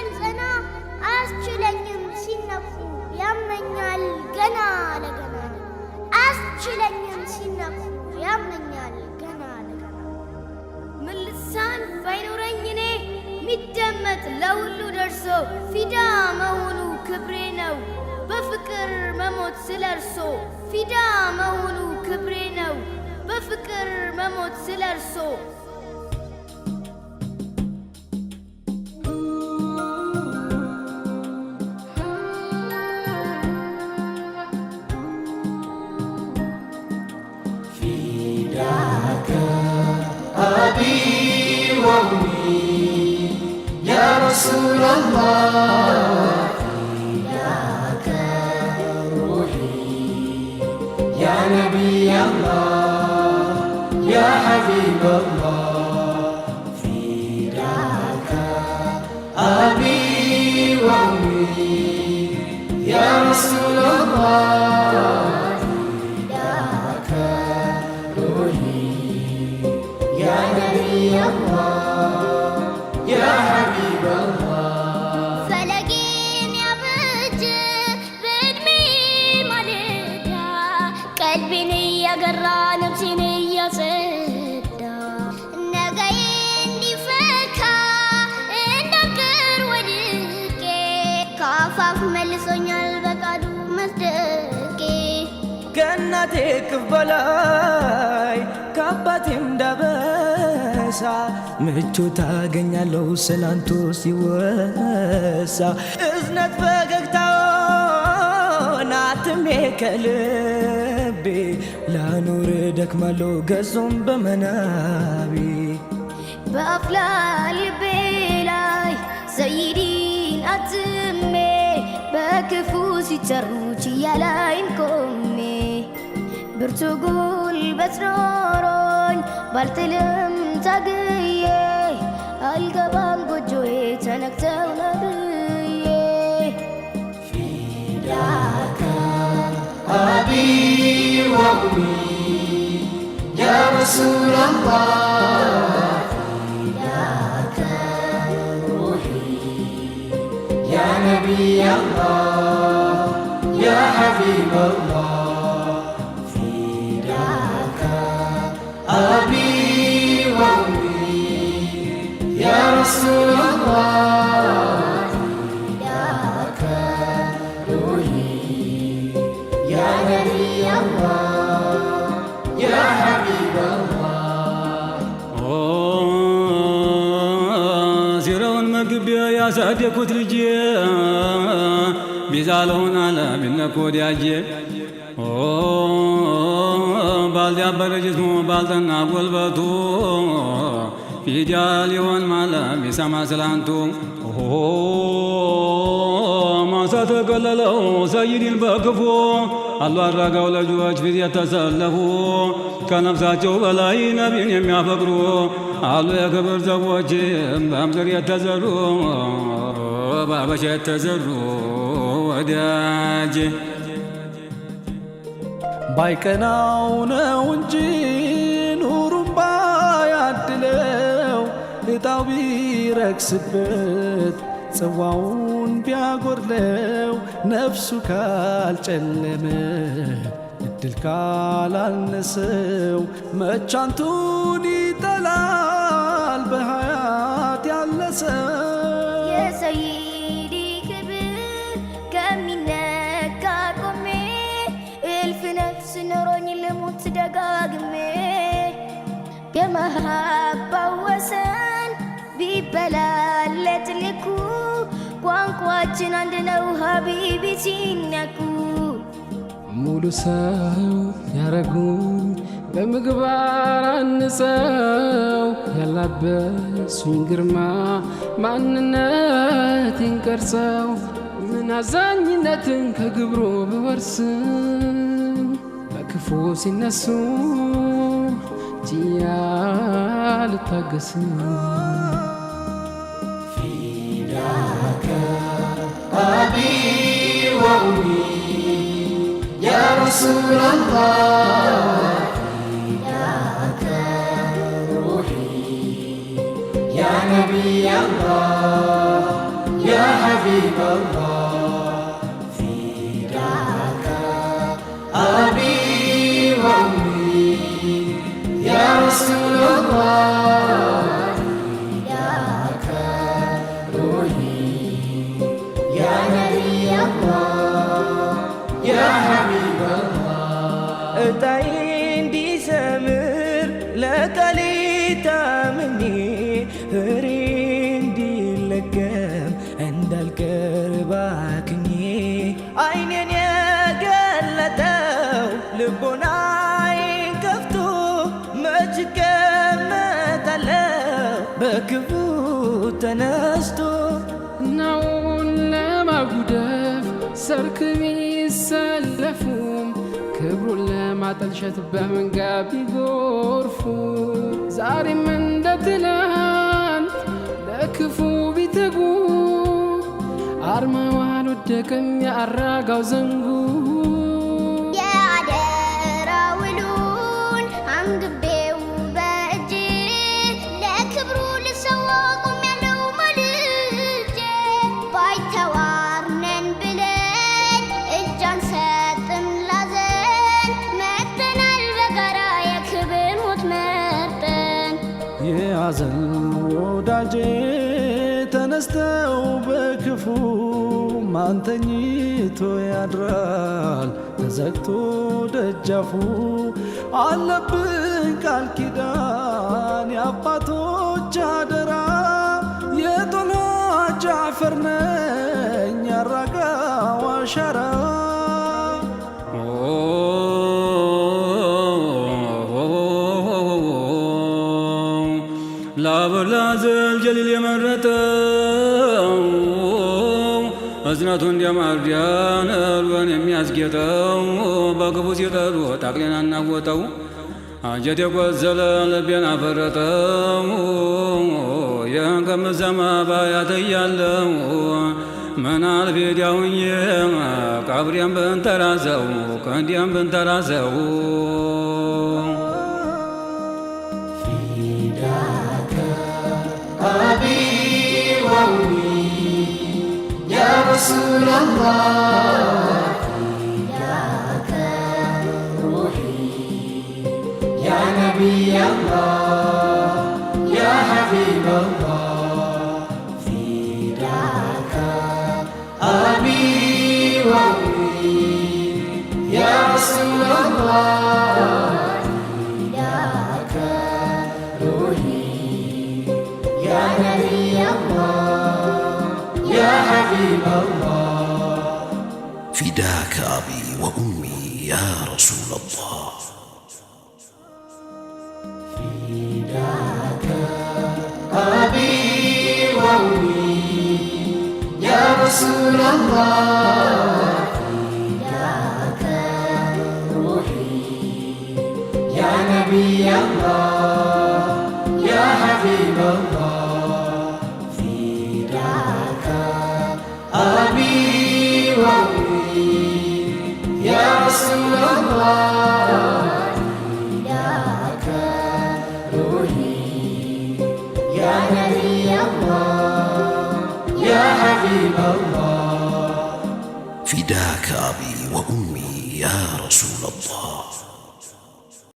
እንዳልጸና አያስችለኝም ሲነኩ ያመኛል ገና ለገና አያስችለኝም ሲነኩ ያመኛል ገና ለገና ምን ልሳን ባይኖረኝ እኔ ሚደመጥ ለሁሉ ደርሶ ፊዳ መሆኑ ክብሬ ነው በፍቅር መሞት ስለርሶ ፊዳ መሆኑ ክብሬ ነው በፍቅር መሞት ስለርሶ فداك أبي وأمي يا رسول الله فداك روحي يا نبي الله يا حبيب الله فداك أبي وأمي يا رسول الله فداك روحي يا نبي الله يا حبيب الله فلقين يا بج بدمي مالدا قلبي يا قرا نفسي يا صدا نغاين دي فكا اندكر ودك كافاف ملسونيال بقادو مسدك ከእናቴ እቅፍ በላይ ከአባቴም ዳበሳ ምቾት አገኛለሁ ስላንቱ ሲወሳ እዝነት ፈገግታውን አትሜ ከልቤ ላኖር ደክማለሁ ገጹም በመናቤ በአፍላ ልቤ ላይ ሰይዲን አትሜ በክፉ ሲቸሩ ችያላይን ቆሜ ብርቱ ጉልበት ኖሮኝ ባልጥልም ታግዬ አልገባም ጎጆዬ ተነክተው ነብዬ فداك أبي وأمي يا رسول الله فداك روحي يا نبي الله يا حبيب الله فداك أبي وأمي يا رسول الله فداك روحي يا نبي الله يا حبيب الله ሲረውን መግቢያ ያሳደኩት ልጄ ቢዛለውን አለ ቢነኮ ወዲያጄ ባልዳበረ ጅስሙ ባልጠና ጉልበቱ ፊዳ ሊሆን ማለ ቢሰማ ስላንቱ ማንሳ ተገለለው ሰይዲን በክፉ አሉ አድራጋው ልጆች ፊት የተሰለፉ ከነፍሳቸው በላይ ነቢን የሚያፈቅሩ አሉ የክብር ዘቦች በምድር የተዘሩ በአበሻ የተዘሩ ወዳጅ ባይቀናው ነው እንጂ ኑሩም ባያድለው እጣው ቢረክስበት ጽዋውን ቢያጎድለው ነፍሱ ካልጨለመ እድል ካላነሰው መቻንቱን ይጠላል በሀያት ያለ ሰው የሰይዲ ክብር ከሚነካ ቆሜ እልፍ ነፍስ ኖሮኝ ልሙት ደጋግሜ የመሃባው ወሰን ቢበላለት ልኩ ቋንቋችን አንድ ነው ሀቢቢ ሲነኩ ሙሉ ሰው ያረጉኝ በምግባር አንጸው ያላበሱኝ ግርማ ማንነቴን ቀርጸው ምን አዛኝነትን ከግብሮ ብወርስም በክፉ ሲነሱ ጅያ ልታገስም فداك أبي وأمي يا رسول الله فداك روحي يا نبي الله يا حبيب الله فداك أبي وأمي يا رسول الله فداك روحي يا نبي الله يا حبيب الله እጣዬን እንዲሰምር ለቀሌታ ምኔ ፍሬ እንዲለገም እንዳልቀር ባክኜ አይኔን የገለጠው ልቦናዬን ከፍቶ መች እቀመጣለሁ በክፉ ተነስቶ ናውን ለማጉደፍ ሰርክ ቢሰለፉም ክብሩን ለማጠልሸት በመንጋ ቢጎርፉ ዛሬም እንደ ትላንት ለክፉ ቢተጉ አርማው አልወደቀም የአራጋው ዘንጉ የአደራ ውሉን አንግቤው በእጄ ለክብሩ ልሰዋ ቆሜያለሁ ማልጄ ባይተዋር ነን ብለን እጅ አንሰጥም ላዘን መጥተናል በጋራ የክብር ሞት መርጠን የሐዘን ወዳጄ ተነስተው በክፉ ማን ተኝቶ ያድራል ተዘግቶ ደጃፉ አለብን ቃል ኪዳን የአባቶች አደራ የጦና ጃፈር ነኝ ያራጋው አሻራ ላበላዘል ጀሊል የመረጠው እዝነቱ እንዲያማርዲያን እልወን የሚያስጌጠው በክፉ ሲጠሩ ታቅሌን አናወጠው አንጀት የቆዘለ ልቤን አፈረጠው ይህን ከምሰማ ባያት እያለው ምናል ፊዲያውኝ ቀብሬን ብንተራዘው ከእንዲያም ብንተራዘው أبي وأمي يا رسول الله فداك روحي يا نبي الله يا حبيب الله فداك أبي وأمي يا رسول الله فداك روحي يا نبي الله يا حبيب الله فداك أبي وأمي يا رسول الله فداك أبي وأمي يا رسول الله فداك روحي يا نبي الله يا حبيب الله فداك أبي وأمي يا رسول الله فداك روحي يا نبي الله يا حبيب الله فداك أبي وأمي يا رسول الله